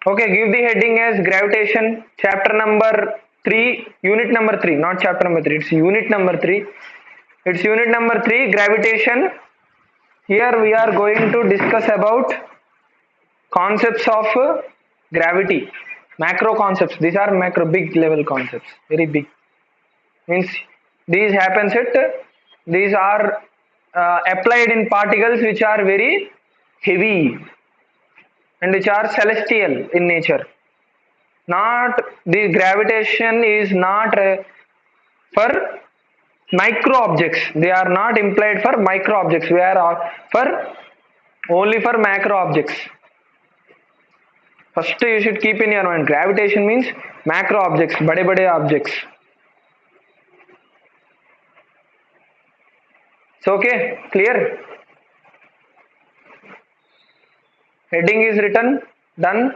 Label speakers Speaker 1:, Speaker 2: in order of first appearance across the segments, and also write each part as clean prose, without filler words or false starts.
Speaker 1: Okay, give the heading as gravitation, chapter number 3, unit number 3, not chapter number 3, it's unit number 3. It's unit number 3, gravitation. Here we are going to discuss about concepts of gravity, macro concepts. These are macro, big level concepts, very big. Means these happens at, these are applied in particles which are very heavy and which are celestial in nature. Not the gravitation is not for micro objects. They are not implied for micro objects. We are for only for macro objects. First you should keep in your mind, gravitation means macro objects, bade objects. So okay, clear? Heading is written, done.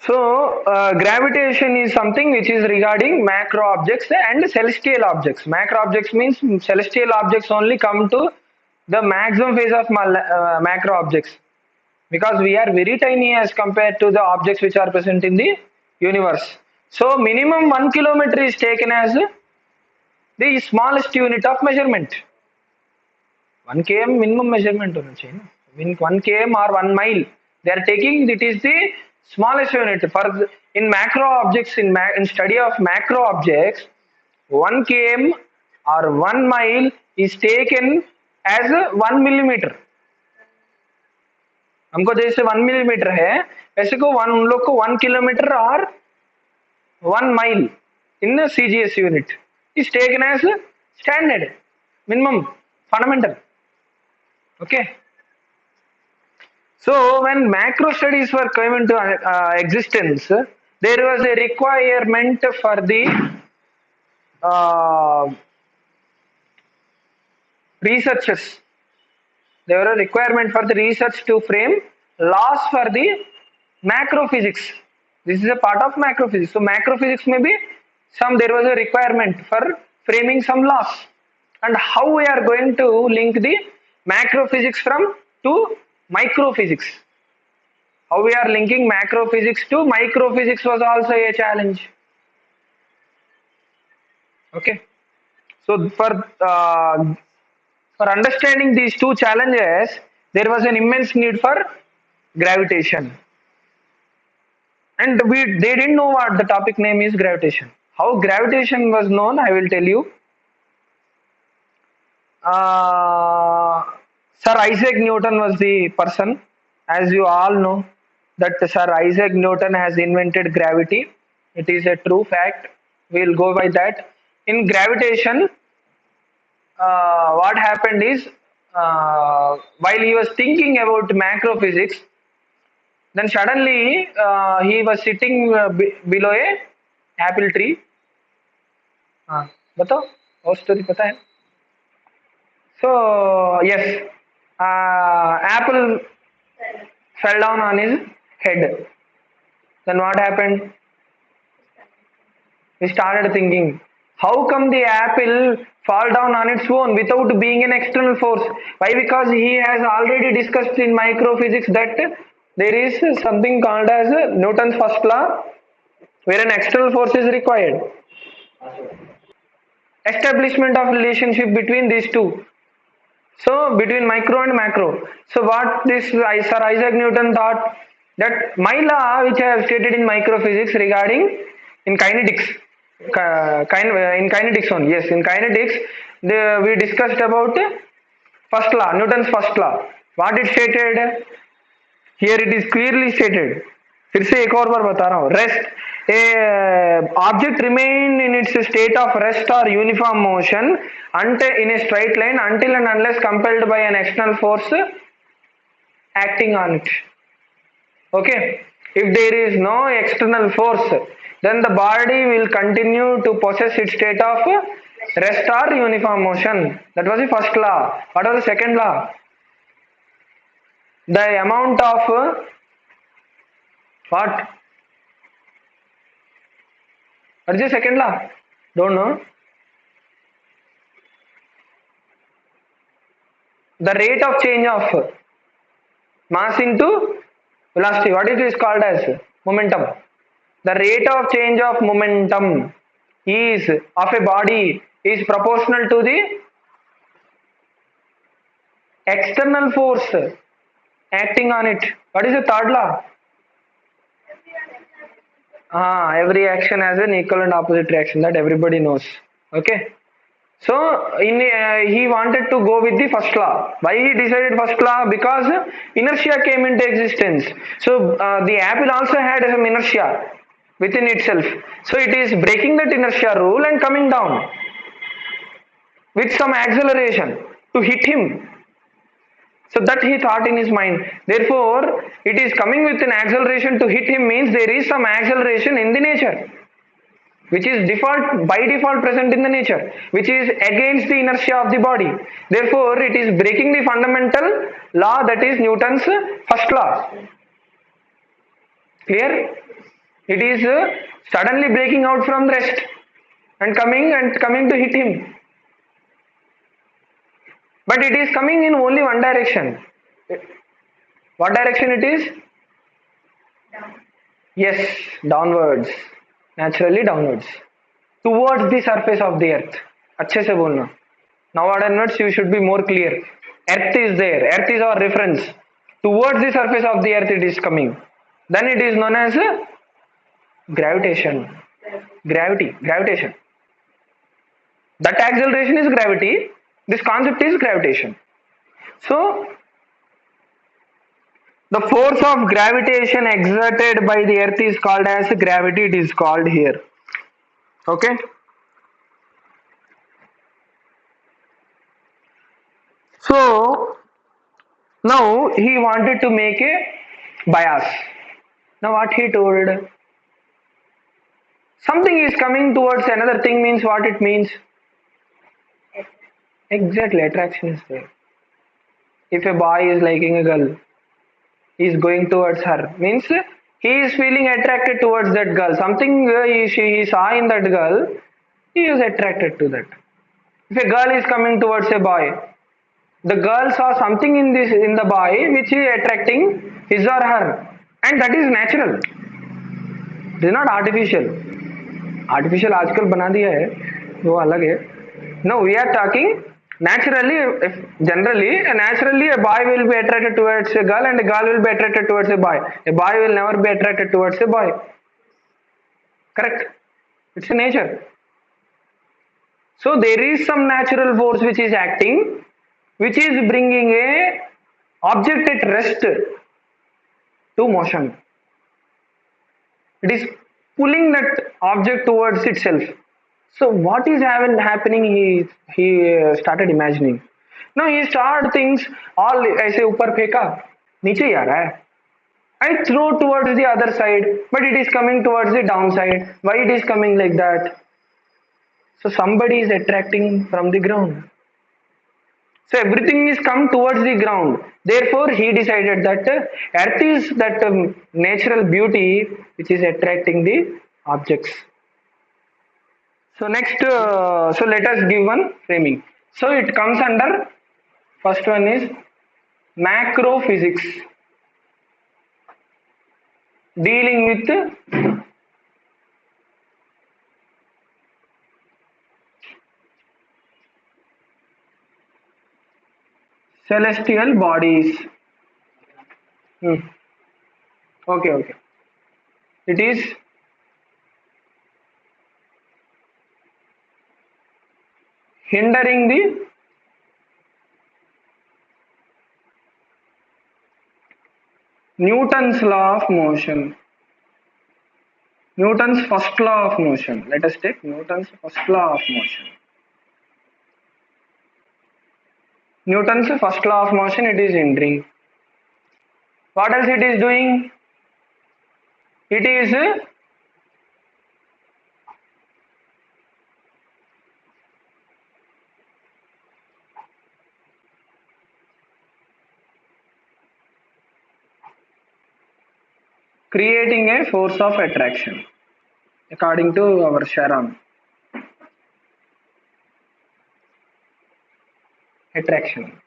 Speaker 1: So gravitation is something which is regarding macro objects and celestial objects. Macro objects means celestial objects only come to the maximum phase of macro objects, because we are very tiny as compared to the objects which are present in the universe. So minimum 1 kilometer is taken as the smallest unit of measurement. 1 km minimum measurement होना चाहिए ना. 1 km or 1 mile they are taking, it is the smallest unit. For in macro objects, in study of macro objects, 1 km or 1 mile is taken as 1 millimeter. हमको जैसे 1 millimetre है ऐसे को उन लोग को 1 किलोमीटर और 1 mile in CGS unit is taken as standard, minimum, fundamental. Okay. So when macro studies were came into existence, there was a requirement for the researchers. There were a requirement for the research to frame laws for the macrophysics. This is a part of macrophysics. So macrophysics may be there was a requirement for framing some laws. And how we are going to link the macrophysics from to microphysics? How we are linking macrophysics to microphysics was also a challenge. Okay. So for understanding these two challenges, there was an immense need for gravitation. And they didn't know what the topic name is, gravitation. How gravitation was known, I will tell you. Sir Isaac Newton was the person. As you all know that Sir Isaac Newton has invented gravity. It is a true fact. We will go by that. In gravitation, what happened is, while he was thinking about macrophysics, then suddenly he was sitting below a apple tree. बताओ और story पता है? So yes, apple fell down on his head. Then what happened? He started thinking, how come the apple fall down on its own without being an external force? Why? Because he has already discussed in microphysics that there is something called as Newton's first law, where an external force is required. Establishment of relationship between these two. So between micro and macro. So what this Sir Isaac Newton thought, that my law which I have stated in microphysics regarding in kinetics, in kinetics only. Yes, in kinetics we discussed about first law, Newton's first law. What it stated? Here it is clearly stated. फिर से एक और बार बता रहा हूँ. Rest, a object remain in its state of rest or uniform motion until in a straight line until and unless compelled by an external force acting on it. Okay. If there is no external force, then the body will continue to possess its state of rest or uniform motion. That was the first law. What was the second law? The amount of what? What is the second law? Don't know. The rate of change of mass into Velocity. What is this called as? Momentum. The rate of change of momentum is of a body is proportional to the external force acting on it. What is the third law? Every action has an equal and opposite reaction, that everybody knows. Okay. So he wanted to go with the first law. Why he decided first law? Because inertia came into existence. So the apple also had some inertia within itself. So it is breaking that inertia rule and coming down with some acceleration to hit him. So that he thought in his mind. Therefore, it is coming with an acceleration to hit him means there is some acceleration in the nature, which is default by default present in the nature, which is against the inertia of the body. Therefore, it is breaking the fundamental law, that is Newton's first law. Clear? It is suddenly breaking out from rest and coming to hit him. But it is coming in only one direction. What direction it is? Yes, downwards. Naturally downwards. Towards the surface of the earth. अच्छे से बोलना. Now onwards you should be more clear. Earth is there. Earth is our reference. Towards the surface of the earth it is coming. Then it is known as gravitation. Gravitation. That acceleration is gravity. This concept is gravitation. So the force of gravitation exerted by the earth is called as gravity. It is called here. Okay. So now he wanted to make a bias. Now what he told? Something is coming towards another thing means what it means? Exactly, attraction is there. If a boy is liking a girl, he is going towards her. Means he is feeling attracted towards that girl. Something he saw in that girl, he is attracted to that. If a girl is coming towards a boy, the girl saw something in the boy which is attracting his or her, and that is natural. It is not artificial. Artificial आजकल बना दिया है, वो अलग है. No, we are talking naturally. If naturally a boy will be attracted towards a girl and a girl will be attracted towards a boy. A boy will never be attracted towards a boy. Correct? It's a nature. So there is some natural force which is acting, which is bringing a object at rest to motion. It is pulling that object towards itself. So what is happening? He started imagining. Now he started things all ऐसे ऊपर फेंका, नीचे ही आ रहा है. I throw towards the other side, but it is coming towards the downside. Why it is coming like that? So somebody is attracting from the ground. So everything is come towards the ground. Therefore, he decided that earth is that natural beauty which is attracting the objects. So next, so let us give one framing. So it comes under, first one is macro physics, dealing with celestial bodies. Okay. It is hindering the Newton's law of motion. Newton's first law of motion. Let us take Newton's first law of motion. Newton's first law of motion, it is hindering. What else it is doing? It is creating a force of attraction, according to our Sharon. Attraction.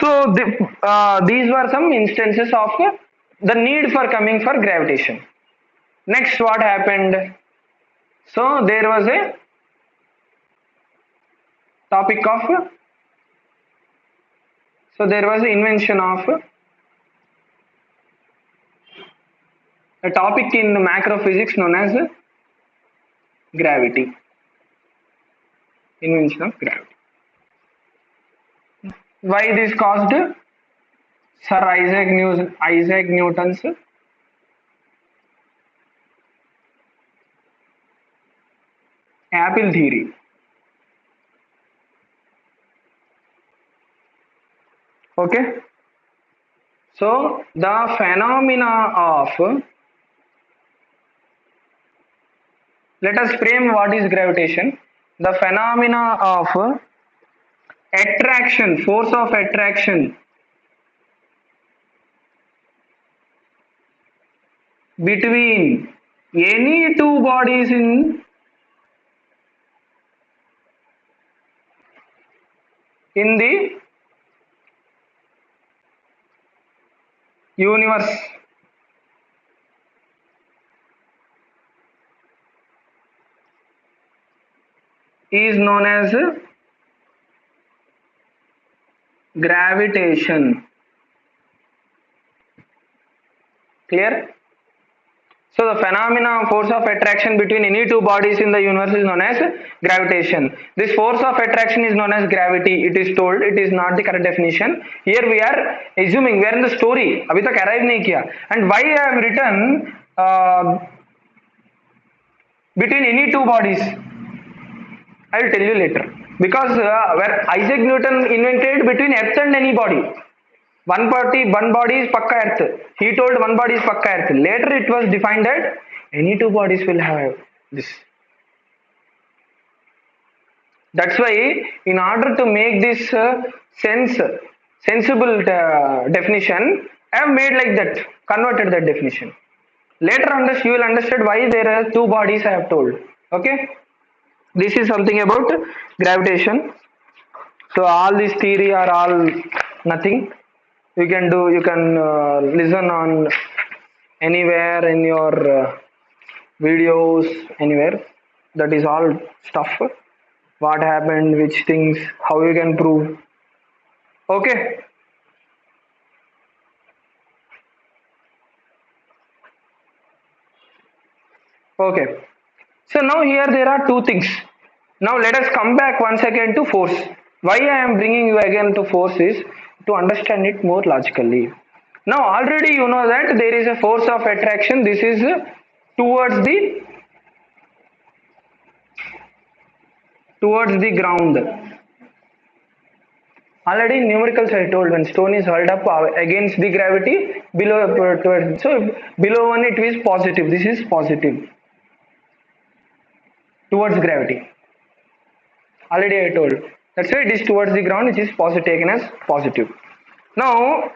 Speaker 1: So these were some instances of the need for coming for gravitation. Next, what happened? So there was a topic of, so there was the invention of a topic in macrophysics known as gravity. Invention of gravity. Why this caused Sir Isaac Newton's apple theory. Okay. So the phenomena of, let us frame what is gravitation. The phenomena of attraction, force of attraction between any two bodies in the universe is known as gravitation. Clear? So the phenomena force of attraction between any two bodies in the universe is known as gravitation. This force of attraction is known as gravity. It is told, it is not the correct definition. Here we are assuming, we are in the story. अभी तक arrive नहीं किया. And why I have written between any two bodies? I will tell you later. Because where Isaac Newton invented between earth and any body. One body is pakka earth. He told one body is pakka earth. Later it was defined that any two bodies will have this. That's why in order to make this sensible definition, I have made like that, converted that definition. Later on you will understand why there are two bodies I have told. Okay. This is something about gravitation. So all this theory are all nothing. You can listen on anywhere in your videos, anywhere. That is all stuff. What happened, which things, how you can prove. Okay. Okay. So now here there are two things. Now let us come back once again to force. Why I am bringing you again to force is to understand it more logically. Now already you know that there is a force of attraction. This is towards the ground. Already in numericals I told, when stone is hurled up against the gravity, below so below one it is positive. This is positive towards gravity. Already I told. That's why it is towards the ground, which is taken as positive. Now,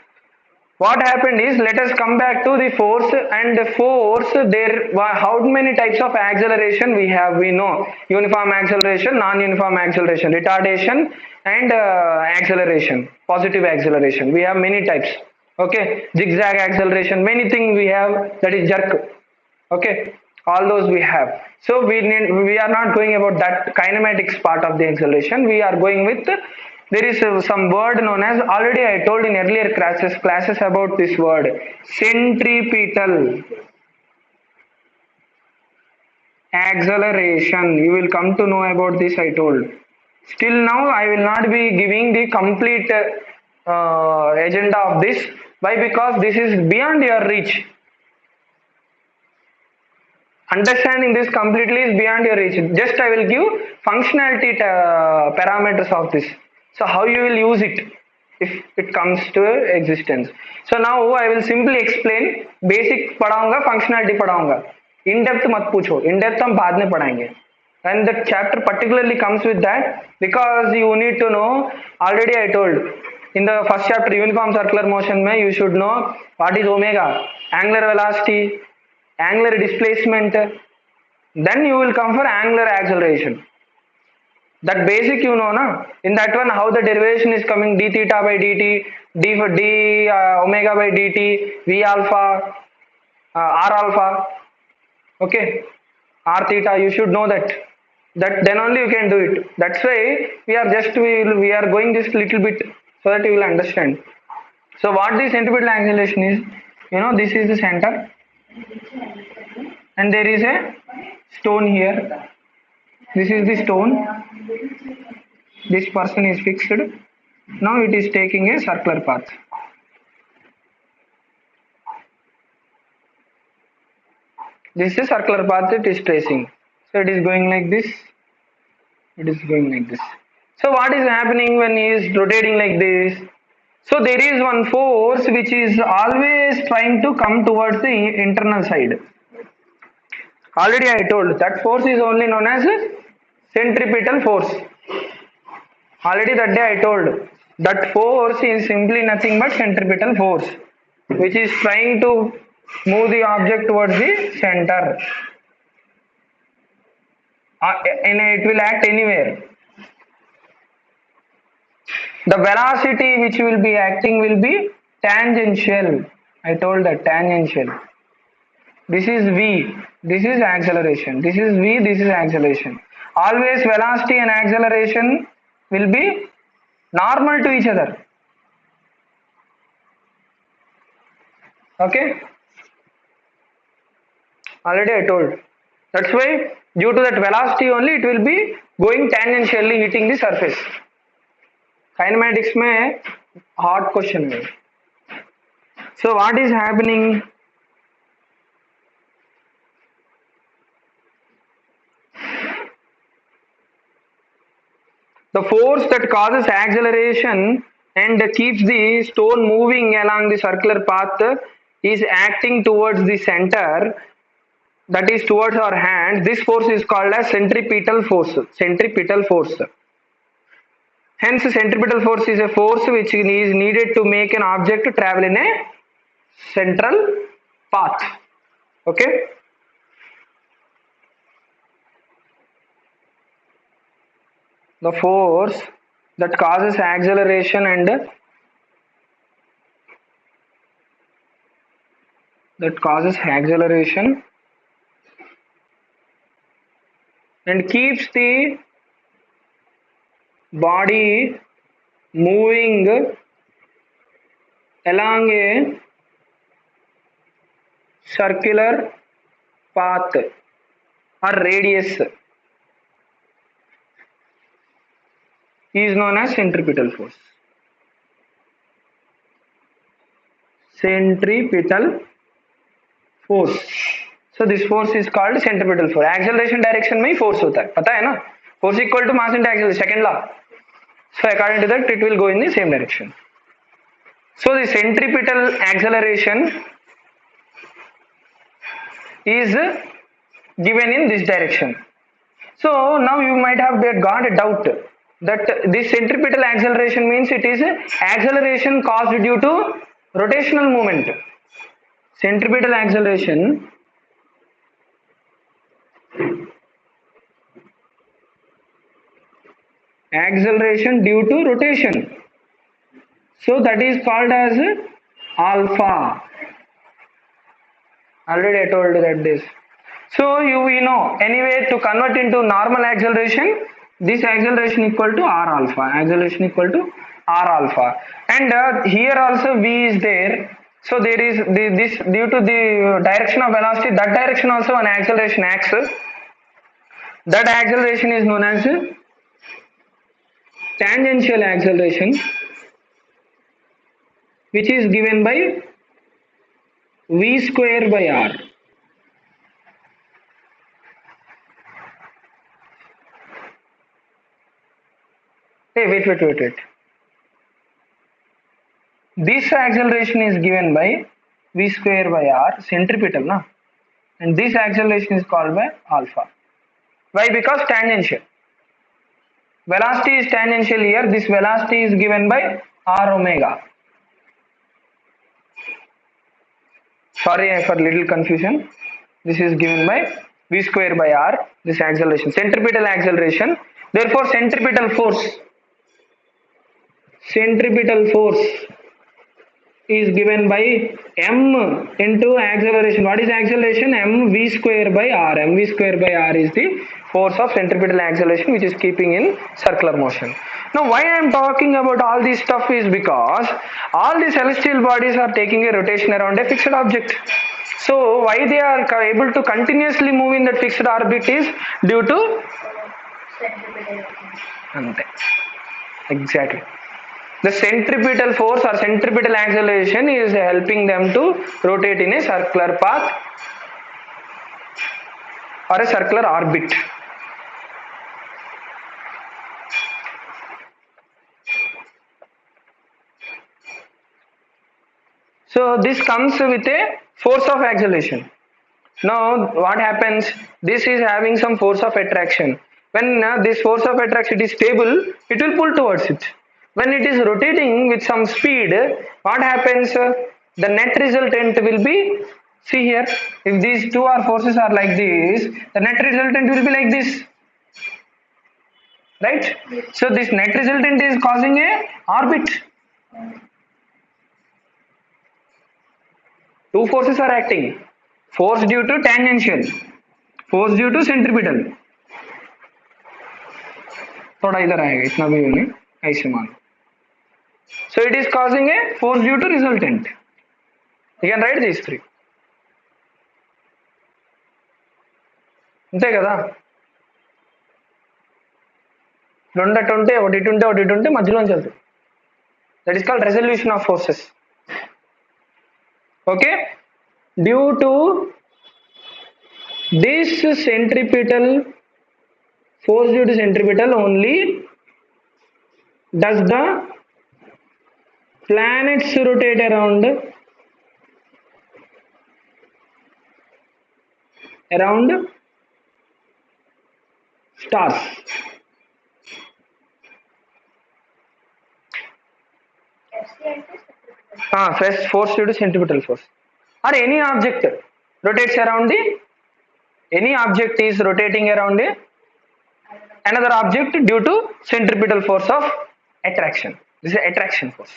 Speaker 1: what happened is, let us come back to the force. And the force, there, how many types of acceleration we have? We know uniform acceleration, non-uniform acceleration, retardation, and acceleration, positive acceleration. We have many types. Okay, zigzag acceleration, many things we have. That is jerk. Okay. All those we have. So we are not going about that kinematics part of the acceleration. We are going with, there is some word known as, already I told in earlier classes about this word, centripetal acceleration. You will come to know about this, I told. Still now I will not be giving the complete agenda of this. Why? Because this is beyond your reach. Understanding this completely is beyond your reach. Just I will give functionality parameters of this. So how you will use it if it comes to existence. So now I will simply explain. Basic पढ़ाऊंगा, functionality पढ़ाऊंगा. In depth मत पूछो. In depth हम बाद में पढ़ाएंगे. And the chapter particularly comes with that because you need to know. Already I told in the first chapter, uniform circular motion में you should know what is omega, angular velocity, angular displacement. Then you will come for angular acceleration. That basic you know, na? In that one, how the derivation is coming: d theta by dt, d for d omega by dt, v alpha, r alpha. Okay, r theta. You should know that. That then only you can do it. That's why we are going this little bit so that you will understand. So what the centripetal acceleration is? You know, this is the center, and there is a stone here. This is the stone. This person is fixed. Now it is taking a circular path. This is a circular path it is tracing. So it is going like this. It is going like this. So what is happening when he is rotating like this? So there is one force which is always trying to come towards the internal side. Already I told that force is only known as centripetal force. Already that day I told that force is simply nothing but centripetal force, which is trying to move the object towards the center. It will act anywhere. The velocity which will be acting will be tangential. I told that tangential. This is v. This is acceleration. This is v. This is acceleration. Always velocity and acceleration will be normal to each other. Okay. Already I told. That's why due to that velocity only it will be going tangentially hitting the surface. Kinematics में hard question है. So what is happening? The force that causes acceleration and keeps the stone moving along the circular path is acting towards the center, that is towards our hand. This force is called as centripetal force. Centripetal force. Hence, centripetal force is a force which is needed to make an object travel in a central path. Okay. The force that causes acceleration and keeps the body moving along a circular path or radius is known as centripetal force. Centripetal force. So this force is called centripetal force. Acceleration direction में ही force होता है, पता है ना? Force equal to mass into acceleration. Second law. So according to that, it will go in the same direction. So the centripetal acceleration is given in this direction. So now you might have got a doubt that this centripetal acceleration means it is acceleration caused due to rotational movement. Centripetal acceleration due to rotation. So that is called as alpha. Already I told that this. So we know anyway to convert into normal acceleration, this acceleration equal to r alpha. Acceleration equal to r alpha. And here also v is there. So there is this due to the direction of velocity. That direction also an acceleration acts. That acceleration is known as tangential acceleration, which is given by v square by r. Hey, wait. This acceleration is given by v square by r, centripetal, na? And this acceleration is called by alpha. Why? Because tangential. Velocity is tangential here. This velocity is given by r omega. Sorry for little confusion. This is given by v square by r. This acceleration, centripetal acceleration, Therefore, centripetal force is given by m into acceleration. What is acceleration? Mv square by r. Mv square by r is the force of centripetal acceleration which is keeping in circular motion. Now why I am talking about all this stuff is because all the celestial bodies are taking a rotation around a fixed object. So why they are able to continuously move in that fixed orbit is due to ante. Exactly. The centripetal force or centripetal acceleration is helping them to rotate in a circular path or a circular orbit. So this comes with a force of acceleration. Now what happens? This is having some force of attraction. When this force of attraction is stable, it will pull towards it. When it is rotating with some speed, what happens? The net resultant will be, see here, if these two forces are like this, the net resultant will be like this, right? So this net resultant is causing a orbit. Two forces are acting. Force due to tangential, force due to centripetal. थोड़ा इधर आएगा, इतना भी नहीं, ऐसे मान. So it is causing a force due to resultant. You can write these three. అంతే కదా, రెండట్టు ఉంటే ఒకటి ఇటు ఉంటే ఒకటి ఇటు ఉంటే మధ్యలోంచి వెళ్తుంది. That is called resolution of forces. Okay, due to this centripetal force due to centripetal only does the planets rotate around stars. Force due to centripetal force, or any object rotates around the, any object is rotating around another object due to centripetal force of attraction. This is attraction force.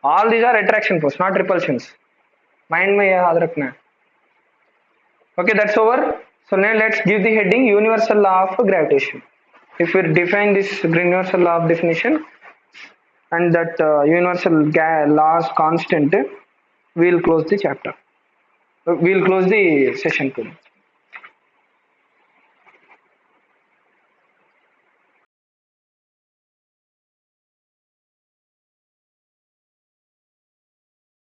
Speaker 1: All these are attraction force, not repulsions. Mind mein yaad rakhna. Okay, that's over. So now let's give the heading universal law of gravitation. If we define this universal law of definition and that universal laws constant, we'll close the chapter. We'll close the session today.